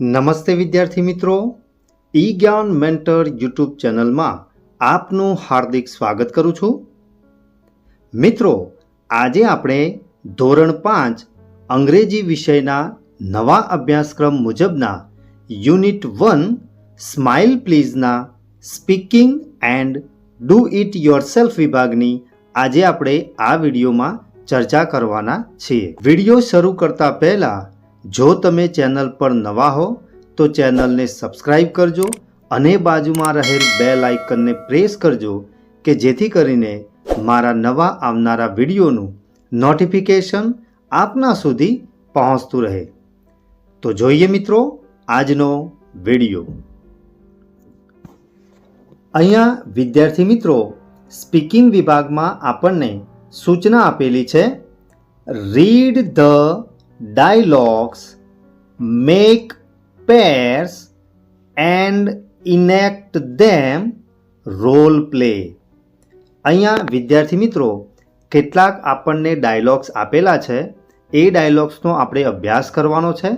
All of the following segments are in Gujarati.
નમસ્તે વિદ્યાર્થી મિત્રો, ઈ જ્ઞાન મેન્ટર યુટ્યુબ ચેનલમાં આપનું હાર્દિક સ્વાગત કરું છું. મિત્રો, આજે આપણે ધોરણ 5 અંગ્રેજી વિષયના નવા અભ્યાસક્રમ મુજબના યુનિટ 1 સ્માઇલ પ્લીઝના speaking and do it yourself વિભાગની આજે આપણે આ વિડીયોમાં ચર્ચા કરવાના છીએ. વિડીયો શરૂ કરતા પહેલા જો તમે ચેનલ પર નવા હો તો ચેનલને સબસ્ક્રાઇબ કરજો અને બાજુમાં રહેલ બેલ આઇકનને પ્રેસ કરજો કે જેથી કરીને મારા નવા આવનારા વિડીયોનું નોટિફિકેશન આપના સુધી પહોંચતું રહે. તો જોઈએ મિત્રો આજનો વિડીયો. અહીંયા વિદ્યાર્થી મિત્રો સ્પીકિંગ વિભાગમાં આપણને સૂચના આપેલી છે. Read the dialogues, make pairs and enact them, role play. અહીંયા વિદ્યાર્થી મિત્રો કેટલાક આપણને ડાયલોગ્સ આપેલા છે. એ ડાયલોગ્સનો આપણે અભ્યાસ કરવાનો છે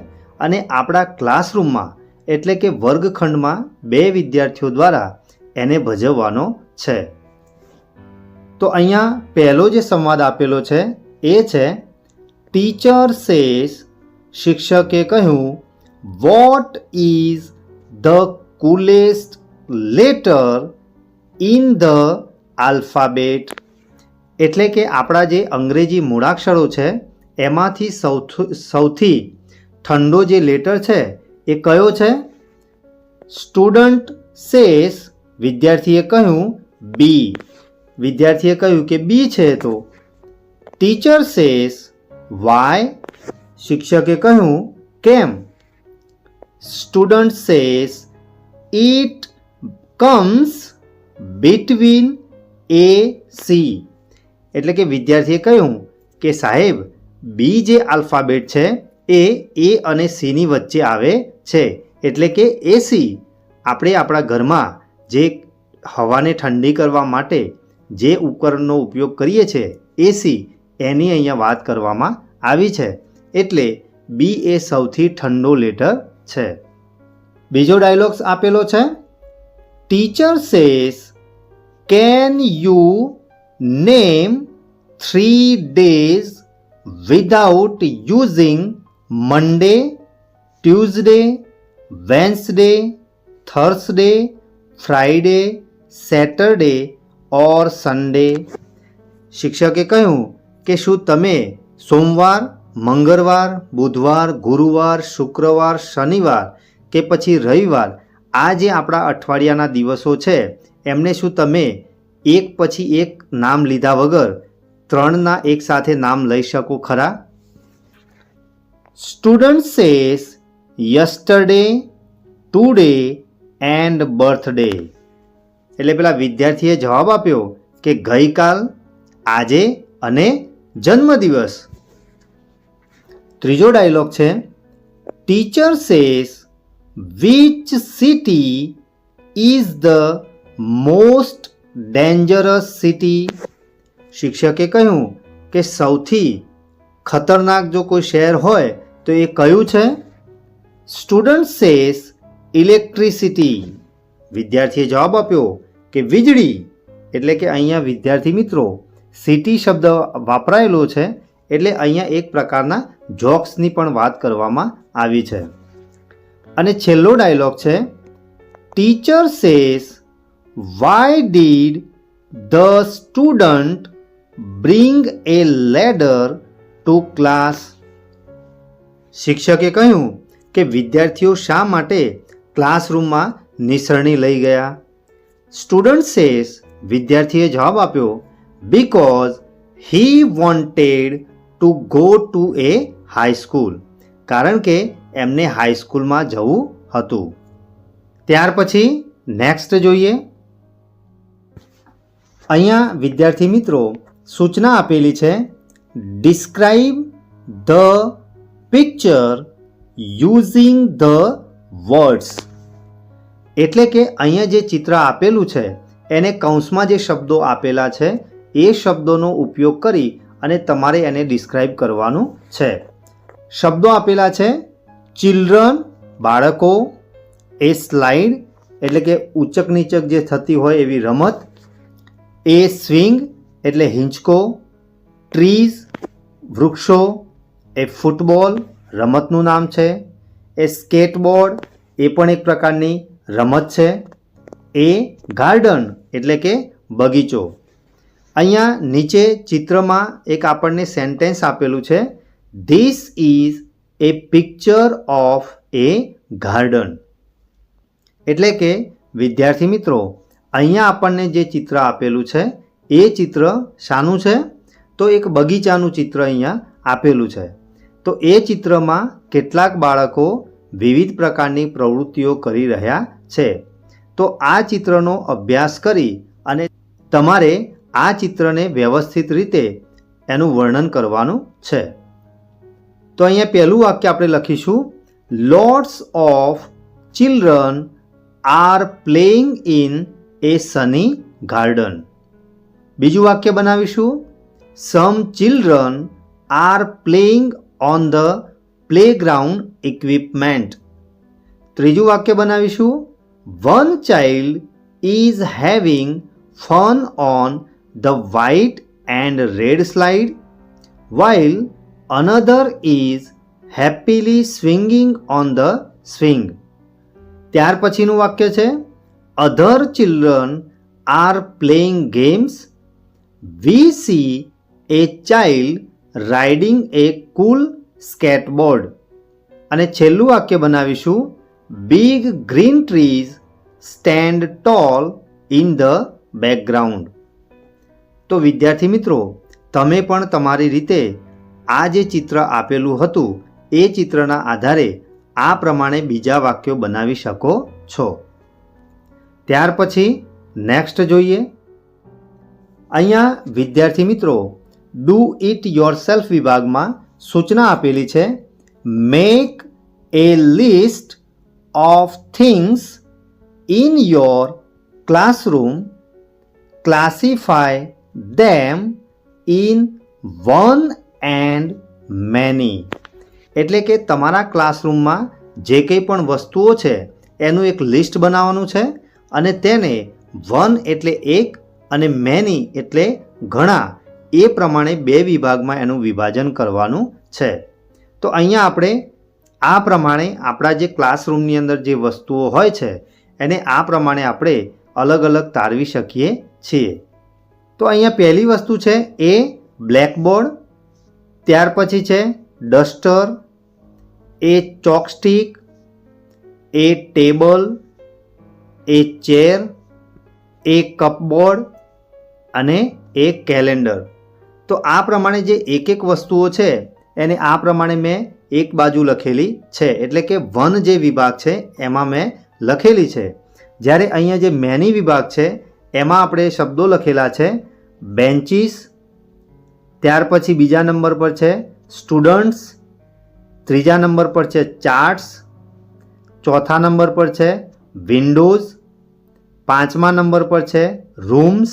અને આપણા ક્લાસરૂમમાં એટલે કે વર્ગખંડમાં 2 વિદ્યાર્થીઓ દ્વારા એને ભજવવાનો છે. તો અહીંયા પહેલો જે સંવાદ આપેલો છે એ છે ટીચર સેઝ, શિક્ષકે કહ્યું, what is the coolest letter in the alphabet. એટલે કે આપણા જે અંગ્રેજી મૂળાક્ષરો છે એમાંથી સૌથી ઠંડો જે લેટર છે એ કયો છે? સ્ટુડન્ટ સેઝ, વિદ્યાર્થીએ કહ્યું બી. વિદ્યાર્થીએ કહ્યું કે બી છે. તો ટીચર સેઝ વાય, શિક્ષકે કહ્યું કેમ. Student says it comes between A C. એટલે કે વિદ્યાર્થીએ કહ્યું કે સાહેબ બી જે આલ્ફાબેટ છે એ એ અને સીની વચ્ચે આવે છે. એટલે કે એસી. આપણે આપણા ઘરમાં જે હવાને ઠંડી કરવા માટે જે ઉપકરણનો ઉપયોગ કરીએ છીએ એસી, એની અહીંયા વાત કરવામાં આવી છે. એટલે બી એ સૌથી ઠંડો લેટર છે. બીજો ડાયલોગ્સ આપેલો છે. Teacher says can you name 3 days without using Monday, Tuesday, Wednesday, Thursday, Friday, Saturday or Sunday. શિક્ષકે કહ્યું કે શું તમે સોમવાર, મંગળવાર, બુધવાર, ગુરુવાર, શુક્રવાર, શનિવાર કે પછી રવિવાર આ જે આપણા અઠવાડિયાના દિવસો છે એમને શું તમે એક પછી એક નામ લીધા વગર 3ના એક સાથે નામ લઈ શકો ખરા? Student says yesterday, today and birthday. એટલે પેલા વિદ્યાર્થીએ જવાબ આપ્યો કે ગઈકાલ, આજે અને જન્મદિવસ. ત્રીજો ડાયલોગ છે teacher says which city is the most dangerous city. શિક્ષકે કહ્યું કે સૌથી ખતરનાક જો કોઈ શહેર હોય તો એ કયું છે? Student says electricity. વિદ્યાર્થીએ જવાબ આપ્યો કે વીજળી. એટલે કે અહીંયા વિદ્યાર્થી મિત્રો સિટી શબ્દ વાપરાયેલો છે એટલે અહીંયા એક પ્રકારના જોક્સની પણ વાત કરવામાં આવી છે. અને છેલ્લો ડાયલોગ છે teacher says why did the student bring a ladder to class. શિક્ષકે કહ્યું કે વિદ્યાર્થીઓ શા માટે ક્લાસરૂમમાં નિસરણી લઈ ગયા? સ્ટુડન્ટ સેઝ, વિદ્યાર્થીએ જવાબ આપ્યો because he wanted to go to A high school. કારણ કે એમને હાઈસ્કૂલમાં જવું હતું. ત્યાર પછી નેક્સ્ટ જોઈએ. અહીંયા વિદ્યાર્થી મિત્રો સૂચના આપેલી છે describe the picture using the words. એટલે કે અહીંયા જે ચિત્ર આપેલું છે એને કૌંસમાં જે શબ્દો આપેલા છે એ શબ્દોનો ઉપયોગ કરી અને તમારે એને ડિસ્ક્રાઇબ કરવાનું છે. શબ્દો આપેલા છે ચિલ્ડ્રન, બાળકો, એ સ્લાઇડ એટલે કે ઉચક નીચક જે થતી હોય એવી રમત, એ સ્વિંગ એટલે હિંચકો, ટ્રીઝ વૃક્ષો, એ ફૂટબોલ રમતનું નામ છે, એ સ્કેટબોર્ડ એ પણ એક પ્રકારની રમત છે, એ ગાર્ડન એટલે કે બગીચો. અહીંયા નીચે ચિત્રમાં એક આપણને સેન્ટેન્સ આપેલું છે, this is A picture of A garden. એટલે કે વિદ્યાર્થી મિત્રો, અહીંયા આપણને જે ચિત્ર આપેલું છે એ ચિત્ર શાનું છે? તો એક બગીચાનું ચિત્ર અહીંયા આપેલું છે. તો એ ચિત્રમાં કેટલાક બાળકો વિવિધ પ્રકારની પ્રવૃત્તિઓ કરી રહ્યા છે. તો આ ચિત્રનો અભ્યાસ કરી અને તમારે આ ચિત્રને વ્યવસ્થિત રીતે એનું વર્ણન કરવાનું છે. તો અહીંયા પહેલું વાક્ય આપણે લખીશું, lots of children are playing in A Sunny garden. બીજું વાક્ય બનાવીશું, some children are playing on the playground equipment. ત્રીજું વાક્ય બનાવીશું, one child is having fun on the white and red slide while another is happily swinging on the swing. ત્યાર પછીનું વાક્ય છે, other children are playing games. We see a child riding a cool skateboard. અને છેલ્લું વાક્ય બનાવીશું, big green trees stand tall in the background. તો વિદ્યાર્થી મિત્રો, તમે પણ તમારી રીતે આ જે ચિત્ર આપેલું હતું એ ચિત્રના આધારે આ પ્રમાણે બીજા વાક્યો બનાવી શકો છો. ત્યાર પછી નેક્સ્ટ જોઈએ. અહીંયા વિદ્યાર્થી મિત્રો, ડુ ઇટ યોરસેલ્ફ વિભાગમાં સૂચના આપેલી છે, make A list of things in your classroom, classify them in one and many. એટલે કે તમારા ક્લાસરૂમમાં જે કંઈ પણ વસ્તુઓ છે એનું એક લિસ્ટ બનાવવાનું છે અને તેને વન એટલે એક અને મેની એટલે ઘણા એ પ્રમાણે બે વિભાગમાં એનું વિભાજન કરવાનું છે. તો અહીંયા આપણે આ પ્રમાણે આપણા જે ક્લાસરૂમની અંદર જે વસ્તુઓ હોય છે એને આ પ્રમાણે આપણે અલગ અલગ તારવી શકીએ છીએ. તો અહીંયા પહેલી વસ્તુ છે એ બ્લેકબોર્ડ, ત્યાર પછી છે ડસ્ટર, એ ચોકસ્ટિક, એ ટેબલ, એ ચેર, એ કપબોર્ડ અને એ કેલેન્ડર. તો આ પ્રમાણે જે એક એક વસ્તુઓ છે એને આ પ્રમાણે મેં એક બાજુ લખેલી છે, એટલે કે વન જે વિભાગ છે એમાં મેં લખેલી છે. જ્યારે અહીંયા જે મેની વિભાગ છે એમાં આપણે શબ્દો લખેલા છે બેન્ચીસ, ત્યાર પછી બીજા નંબર પર છે સ્ટુડન્ટ્સ, ત્રીજા નંબર પર છે ચાર્ટ્સ, ચોથા નંબર પર છે વિન્ડોઝ, પાંચમા નંબર પર છે રૂમ્સ,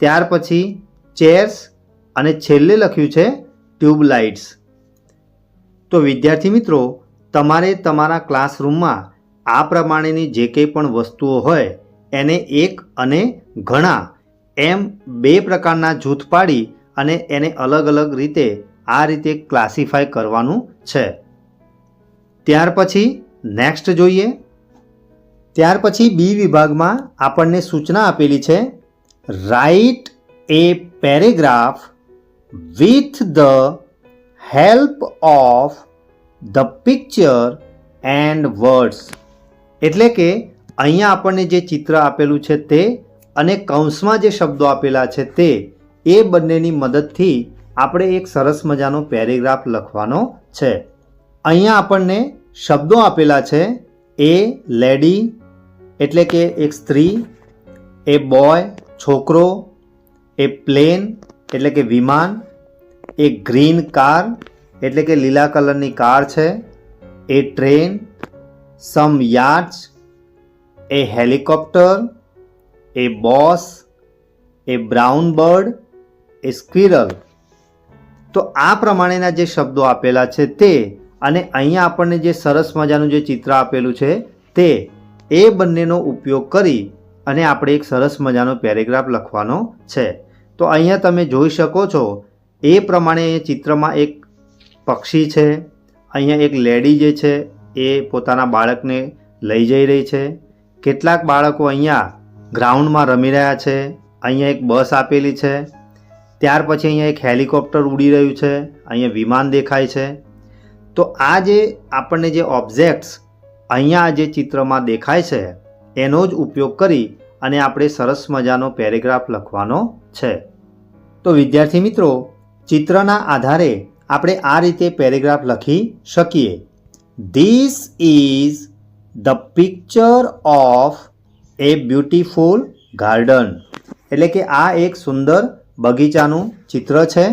ત્યાર પછી ચેર્સ અને છેલ્લે લખ્યું છે ટ્યુબલાઇટ્સ. તો વિદ્યાર્થી મિત્રો, તમારે તમારા ક્લાસરૂમમાં આ પ્રમાણેની જે કંઈ પણ વસ્તુઓ હોય એને એક અને ઘણા એમ બે પ્રકારના જૂથ પાડી અને એને અલગ અલગ રીતે આ રીતે ક્લાસિફાય કરવાનું છે. ત્યાર પછી નેક્સ્ટ જોઈએ. ત્યાર પછી બી વિભાગમાં આપણને સૂચના આપેલી છે, write a paragraph with the help of the picture and words. એટલે કે અહીંયા આપણને જે ચિત્ર આપેલું છે તે અને કૌંસમાં જે શબ્દો આપેલા છે તે એ બંનેની મદદથી આપણે એક સરસ મજાનો પેરેગ્રાફ લખવાનો છે. અહીંયા આપણને શબ્દો આપેલા છે, એ લેડી એટલે કે એક સ્ત્રી, એ બોય છોકરો, એ પ્લેન એટલે કે વિમાન, એ ગ્રીન કાર એટલે કે લીલા કલરની કાર છે, એ ટ્રેન, સમ યાર્ડ્સ, એ હેલિકોપ્ટર, એ બોસ, એ બ્રાઉન બર્ડ, એ સ્ક્વિરલ. તો આ પ્રમાણેના જે શબ્દો આપેલા છે તે અને અહીંયા આપણને જે સરસ મજાનું જે ચિત્ર આપેલું છે તે એ બંનેનો ઉપયોગ કરી અને આપણે એક સરસ મજાનો પેરેગ્રાફ લખવાનો છે. તો અહીંયા તમે જોઈ શકો છો એ પ્રમાણે ચિત્રમાં એક પક્ષી છે, અહીંયા એક લેડી જે છે એ પોતાના બાળકને લઈ જઈ રહી છે. કેટલાક બાળકો અહીંયા ગ્રાઉન્ડમાં રમી રહ્યા છે. અહીંયા એક બસ આપેલી છે. ત્યાર પછી અહીંયા એક હેલિકોપ્ટર ઉડી રહ્યું છે. અહીંયા વિમાન દેખાય છે. તો આ જે આપણને જે ઓબ્જેક્ટ્સ અહીંયા જે ચિત્રમાં દેખાય છે એનો જ ઉપયોગ કરી અને આપણે સરસ મજાનો પેરેગ્રાફ લખવાનો છે. તો વિદ્યાર્થી મિત્રો, ચિત્રના આધારે આપણે આ રીતે પેરેગ્રાફ લખી શકીએ. This is the picture of a beautiful garden. એટલે કે આ એક સુંદર બગીચાનું ચિત્ર છે.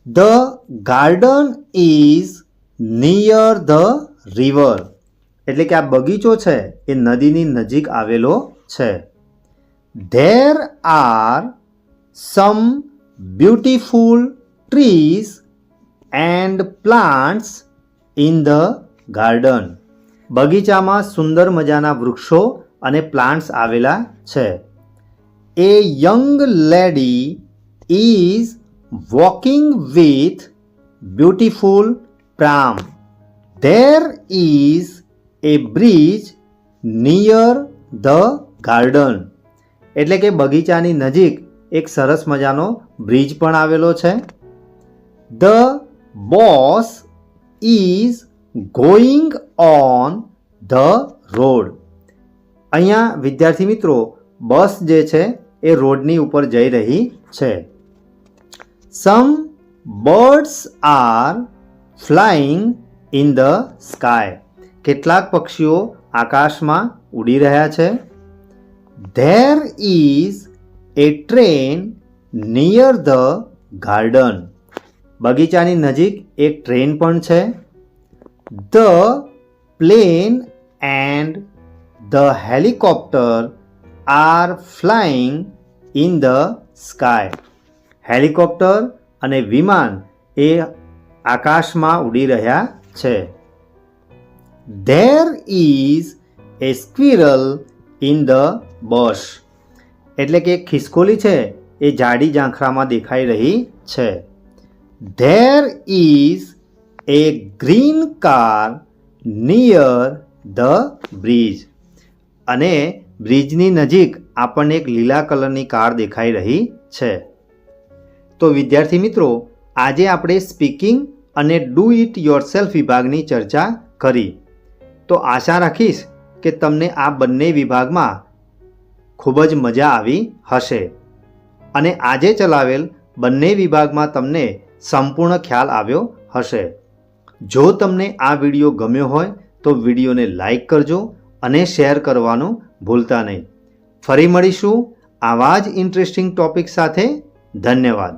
The garden is near the river. એટલે કે આ બગીચો છે એ નદીની નજીક આવેલો છે. There are some beautiful trees and plants in the garden. બગીચામાં સુંદર મજાના વૃક્ષો અને પ્લાન્ટ્સ આવેલા છે. A young lady is walking with beautiful pram. There is a bridge near the garden. એટલે કે બગીચાની નજીક એક સરસ મજાનો બ્રિજ પણ આવેલો છે. The boss is going on the road. અહીંયા વિદ્યાર્થી મિત્રો, બસ જે છે એ રોડની ઉપર જઈ રહી છે. Some birds are flying in the sky. કેટલાક પક્ષીઓ આકાશમાં ઉડી રહ્યા છે. There is a train near the garden. બગીચાની નજીક એક ટ્રેન પણ છે. The plane and the helicopter are flying in the sky. Helicopter અને વિમાન એ આકાશમાં ઉડી રહ્યા છે. There is a squirrel in the bush. એટલે કે ખિસકોલી છે એ જાડી ઝાંખરામાં દેખાઈ રહી છે. There is a green car near the bridge. અને બ્રિજની નજીક આપણને એક લીલા કલરની કાર દેખાઈ રહી છે. તો વિદ્યાર્થી મિત્રો, આજે આપણે સ્પીકિંગ અને ડુ ઇટ યોરસેલ્ફ વિભાગની ચર્ચા કરી. તો આશા રાખીશ કે તમને આ બંને વિભાગમાં ખૂબ જ મજા આવી હશે અને આજે ચલાવેલ બંને વિભાગમાં તમને સંપૂર્ણ ખ્યાલ આવ્યો હશે. જો તમને આ વિડીયો ગમ્યો હોય તો વિડીયોને લાઈક કરજો અને શેર કરવાનું ભૂલતા નહીં. ફરી મળીશું આવા જ ઇન્ટરેસ્ટિંગ ટોપિક સાથે. ધન્યવાદ.